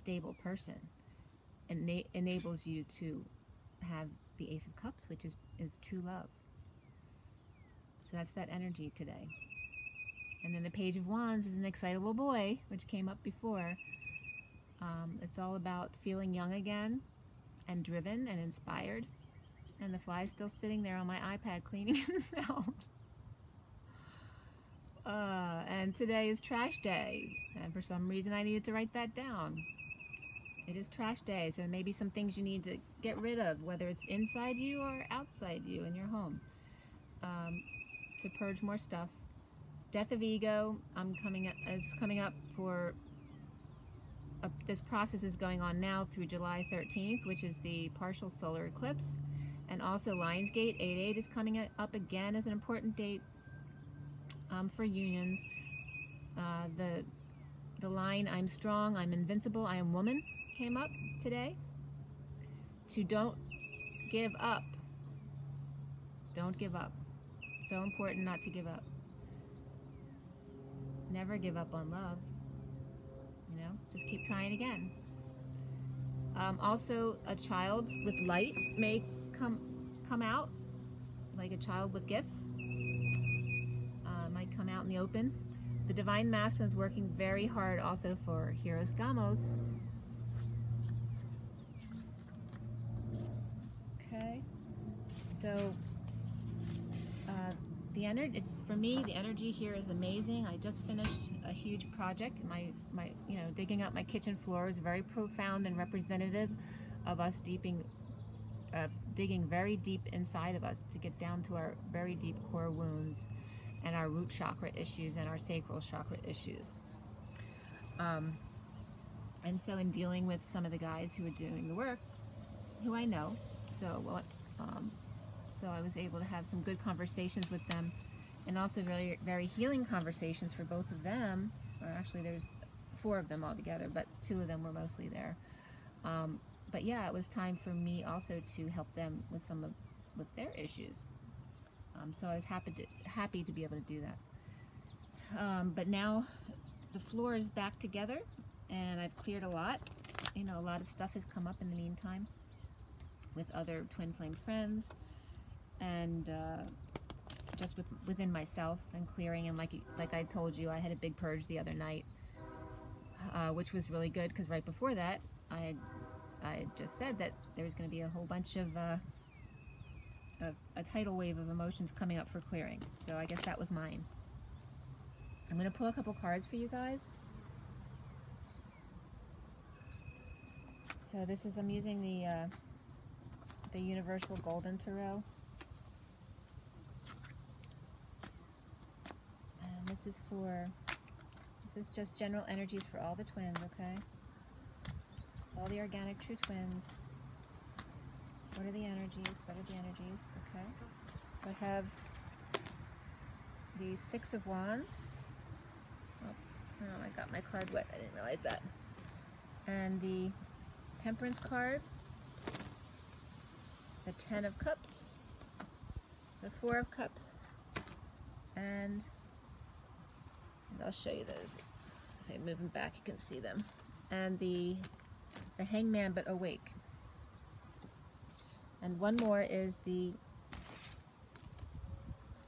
stable person. And enables you to have the Ace of Cups, which is true love. So that's that energy today. And then the Page of Wands is an excitable boy, which came up before. It's all about feeling young again, and driven and inspired. And the fly's still sitting there on my iPad cleaning himself. And today is trash day. And for some reason I needed to write that down. It is trash day, so maybe some things you need to get rid of, whether it's inside you or outside you in your home, to purge more stuff. Death of ego is coming up for, this process is going on now through July 13th, which is the partial solar eclipse. And also Lionsgate 88 is coming up again as an important date for unions. The line, I'm strong, I'm invincible, I am woman, came up today. To don't give up. Don't give up. So important not to give up. Never give up on love. You know, just keep trying again. Also, a child with light may come out, like a child with gifts. Might come out in the open. The Divine Masculine is working very hard also for Heroes Gamos. Okay, so the energy, for me, the energy here is amazing. I just finished a huge project. My digging up my kitchen floor is very profound and representative of us digging very deep inside of us to get down to our very deep core wounds and our root chakra issues and our sacral chakra issues. And so in dealing with some of the guys who are doing the work, who I know, so I was able to have some good conversations with them, and also very, very healing conversations for both of them. Or actually there's 4 of them altogether, but 2 of them were mostly there. But yeah, it was time for me also to help them with with their issues. So I was happy to be able to do that. But now the floor is back together, and I've cleared a lot. You know, a lot of stuff has come up in the meantime with other twin flame friends, and just within myself and clearing. And like I told you, I had a big purge the other night, which was really good, because right before that I had just said that there was going to be a whole bunch of a tidal wave of emotions coming up for clearing. So I guess that was mine. I'm going to pull a couple cards for you guys. So this is, I'm using the Universal Golden Tarot. And this is just general energies for all the twins, okay? All the organic true twins. What are the energies? What are the energies? Okay. So I have the 6 of Wands. Oh, I got my card wet. I didn't realize that. And the Temperance card. The 10 of Cups. The 4 of Cups. And I'll show you those. If I move them back, you can see them. And the Hangman, but awake. And one more is the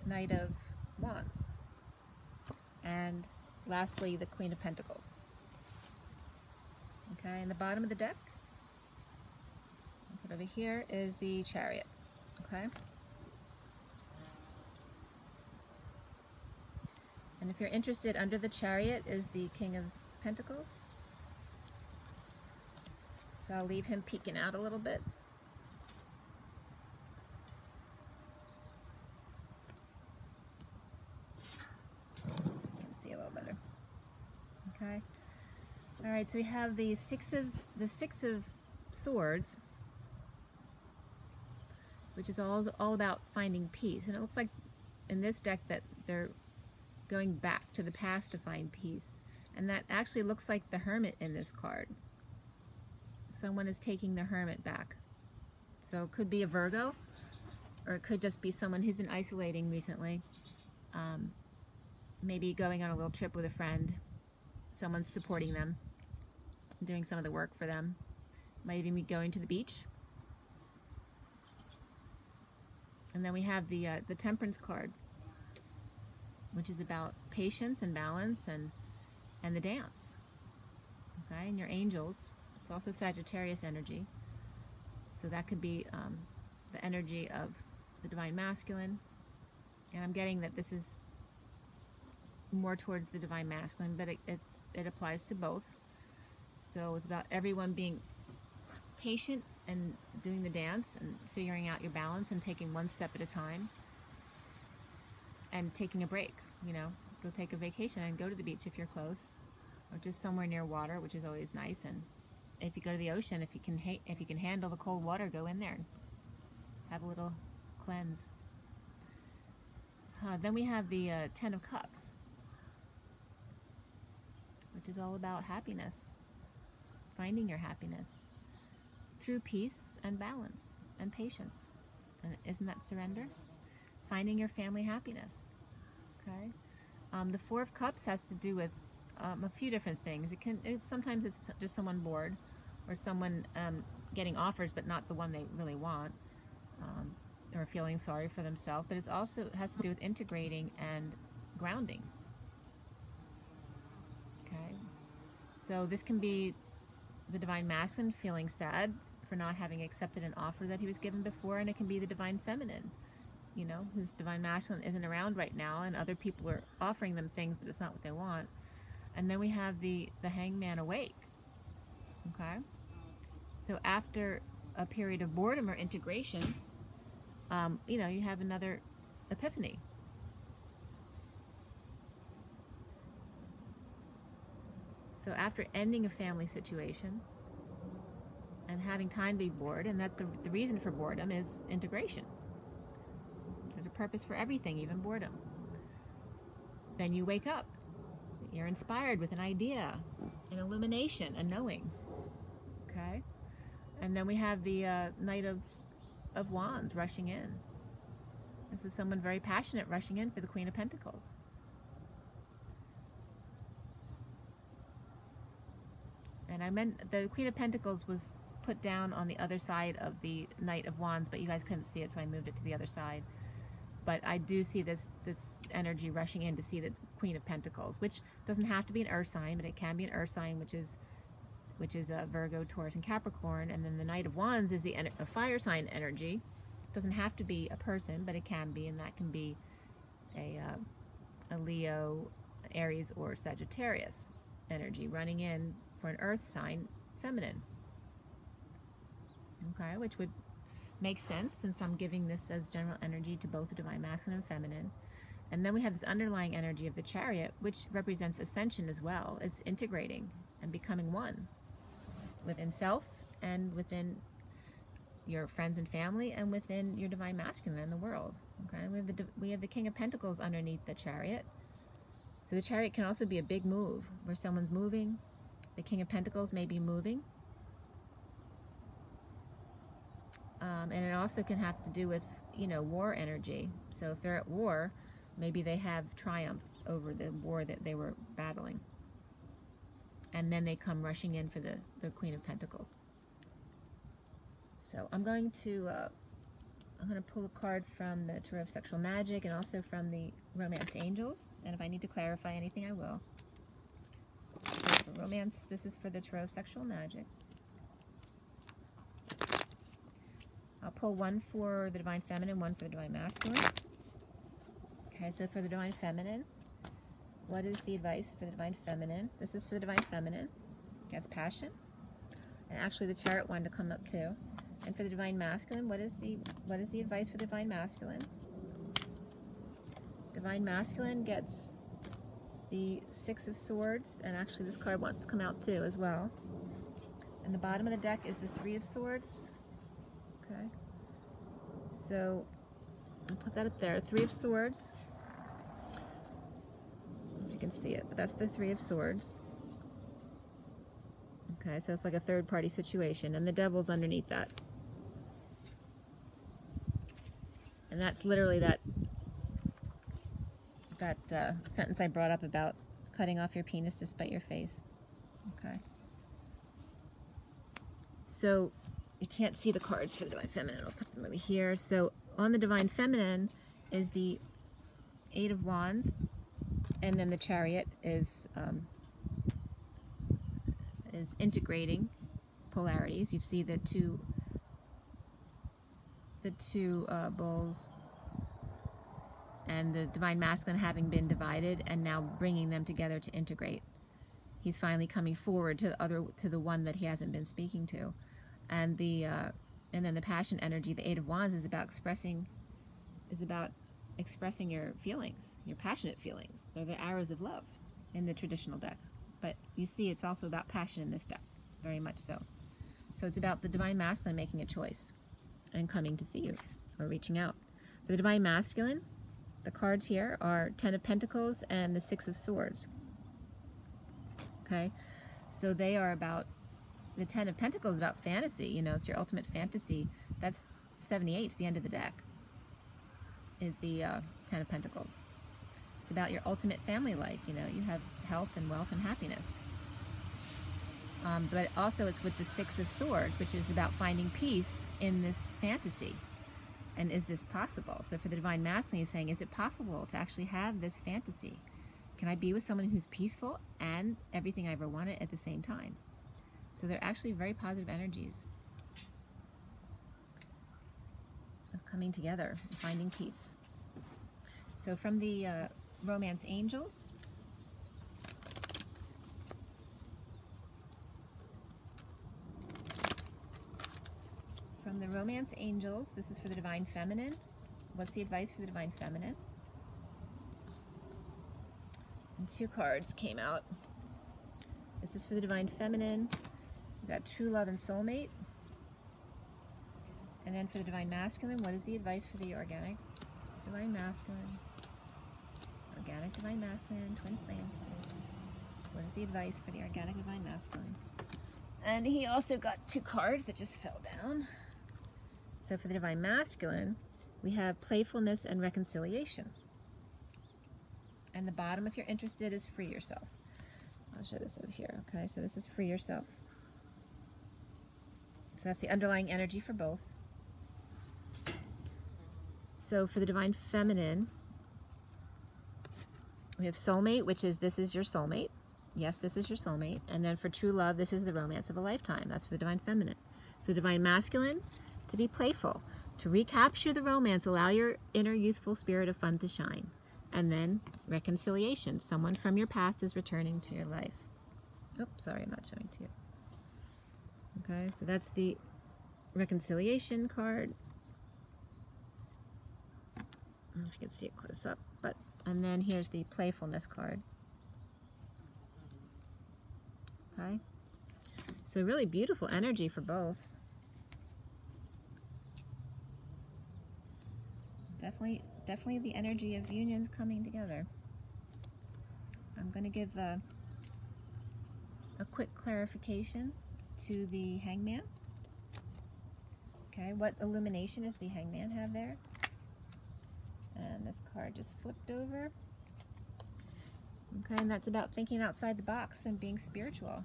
Knight of Wands. And lastly, the Queen of Pentacles. Okay, and the bottom of the deck, over here, is the Chariot. Okay? And if you're interested, under the Chariot is the King of Pentacles. So I'll leave him peeking out a little bit. Okay. All right. So we have the six of Swords, which is all about finding peace. And it looks like in this deck that they're going back to the past to find peace. And that actually looks like the Hermit in this card. Someone is taking the Hermit back. So it could be a Virgo, or it could just be someone who's been isolating recently. Maybe going on a little trip with a friend. Someone's supporting them. doing some of the work for them. Might even be going to the beach. And then we have the Temperance card, which is about patience and balance and the dance. Okay, and your angels. It's also Sagittarius energy. So that could be the energy of the Divine Masculine. And I'm getting that this is more towards the Divine Masculine, but it applies to both. So it's about everyone being patient and doing the dance and figuring out your balance and taking one step at a time and taking a break. You know, go take a vacation and go to the beach if you're close, or just somewhere near water, which is always nice. And if you go to the ocean, if you can handle the cold water, go in there and have a little cleanse. Then we have the Ten of Cups, which is all about happiness, finding your happiness through peace and balance and patience. And isn't that surrender? Finding your family happiness. Okay. The Four of Cups has to do with a few different things. Sometimes it's just someone bored, or someone getting offers but not the one they really want, or feeling sorry for themselves. But it also has to do with integrating and grounding. Okay. So this can be the Divine Masculine feeling sad for not having accepted an offer that he was given before, and it can be the Divine Feminine, you know, whose Divine Masculine isn't around right now, and other people are offering them things, but it's not what they want. And then we have the Hangman awake. Okay, so after a period of boredom or integration, you know, you have another epiphany. So after ending a family situation and having time to be bored, and that's the reason for boredom is integration. There's a purpose for everything, even boredom. Then you wake up. You're inspired with an idea, an illumination, a knowing. Okay? And then we have the Knight of Wands rushing in. This is someone very passionate rushing in for the Queen of Pentacles. And I meant the Queen of Pentacles was put down on the other side of the Knight of Wands, but you guys couldn't see it, so I moved it to the other side. But I do see this energy rushing in to see the Queen of Pentacles, which doesn't have to be an earth sign, but it can be an earth sign, which is a Virgo, Taurus, and Capricorn. And then the Knight of Wands is a fire sign energy. It doesn't have to be a person, but it can be, and that can be a Leo, Aries, or Sagittarius energy running in for an earth sign feminine. Okay, which would make sense since I'm giving this as general energy to both the Divine Masculine and Feminine. And then we have this underlying energy of the Chariot, which represents ascension as well. It's integrating and becoming one within self and within your friends and family and within your Divine Masculine and the world. Okay, we have the King of Pentacles underneath the Chariot. So the Chariot can also be a big move where someone's moving. The King of Pentacles may be moving. And it also can have to do with, you know, war energy. So if they're at war, maybe they have triumphed over the war that they were battling. And then they come rushing in for the Queen of Pentacles. So I'm going to pull a card from the Tarot of Sexual Magic and also from the Romance Angels. And if I need to clarify anything, I will. So for romance, this is for the Tarot of Sexual Magic. I'll pull one for the Divine Feminine, one for the Divine Masculine. Okay, so for the Divine Feminine, what is the advice for the Divine Feminine? This is for the Divine Feminine. That's passion. And actually the Chariot wanted to come up too. And for the Divine Masculine, what is the advice for the Divine Masculine? Divine Masculine gets the Six of Swords, and actually this card wants to come out too as well. And the bottom of the deck is the Three of Swords. Okay, so I'll put that up there. Three of Swords. I don't know if you can see it, but that's the Three of Swords. Okay, so it's like a third-party situation, and the Devil's underneath that. And that's literally that sentence I brought up about cutting off your penis to spite your face. Okay. So you can't see the cards for the Divine Feminine. I'll put them over here. So on the Divine Feminine is the Eight of Wands, and then the Chariot is integrating polarities. You see the two bulls and the Divine Masculine having been divided and now bringing them together to integrate. He's finally coming forward to the one that he hasn't been speaking to, and then the passion energy, the Eight of Wands, is about expressing your feelings, your passionate feelings. They're the arrows of love in the traditional deck, but you see it's also about passion in this deck, very much so. So it's about the Divine Masculine making a choice and coming to see you or reaching out. For the Divine Masculine, the cards here are Ten of Pentacles and the Six of Swords. Okay, so they are about, the Ten of Pentacles is about fantasy, you know, it's your ultimate fantasy. That's 78, it's the end of the deck, is the Ten of Pentacles. It's about your ultimate family life, you know, you have health and wealth and happiness. But also it's with the Six of Swords, which is about finding peace in this fantasy. And is this possible? So for the Divine Masculine, he's saying, is it possible to actually have this fantasy? Can I be with someone who's peaceful and everything I ever wanted at the same time? So they're actually very positive energies of coming together, finding peace. So from the Romance Angels, this is for the Divine Feminine. What's the advice for the Divine Feminine? And two cards came out. This is for the Divine Feminine. We've got True Love and Soulmate. And then for the Divine Masculine, what is the advice for the Organic Divine Masculine? Organic Divine Masculine, Twin Flames. What is the advice for the Organic Divine Masculine? And he also got two cards that just fell down. So for the Divine Masculine, we have Playfulness and Reconciliation. And the bottom, if you're interested, is Free Yourself. I'll show this over here. Okay, so this is Free Yourself. So that's the underlying energy for both. So for the Divine Feminine, we have Soulmate, which is, this is your soulmate. Yes, this is your soulmate. And then for True Love, this is the romance of a lifetime. That's for the Divine Feminine. For the Divine Masculine, to be playful, to recapture the romance, allow your inner youthful spirit of fun to shine. And then reconciliation. Someone from your past is returning to your life. Oops, sorry, I'm not showing to you. Okay, so that's the reconciliation card. I don't know if you can see it close up, but, and then here's the playfulness card. Okay, so really beautiful energy for both. Definitely the energy of unions coming together. I'm going to give a quick clarification to the Hangman. Okay, what illumination does the Hangman have there? And this card just flipped over. Okay, and that's about thinking outside the box and being spiritual,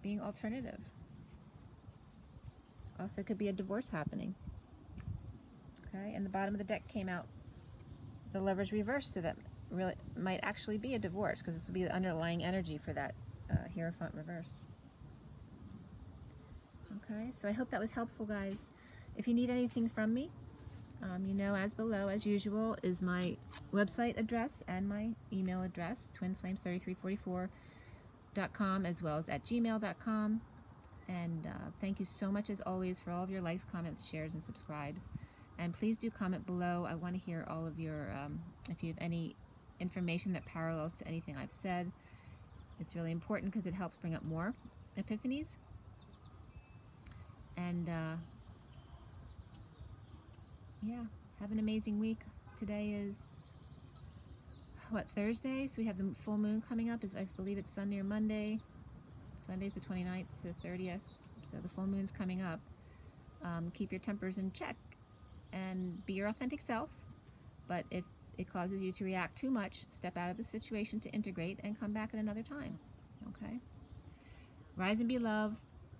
being alternative. Also could be a divorce happening. Okay, and the bottom of the deck came out the Lover's reverse, so that really might actually be a divorce, because this would be the underlying energy for that Hierophant reverse. Okay, so I hope that was helpful, guys. If you need anything from me, you know, as below, as usual, is my website address and my email address, twinflames3344.com, as well as at gmail.com. And thank you so much, as always, for all of your likes, comments, shares, and subscribes. And please do comment below. I want to hear all of your, if you have any information that parallels to anything I've said. It's really important because it helps bring up more epiphanies. And yeah, have an amazing week. Today is, what, Thursday? So we have the full moon coming up. I believe it's Sunday or Monday. Sunday's the 29th to the 30th. So the full moon's coming up. Keep your tempers in check and be your authentic self. But if it causes you to react too much, step out of the situation to integrate and come back at another time. Okay? Rise and be loved.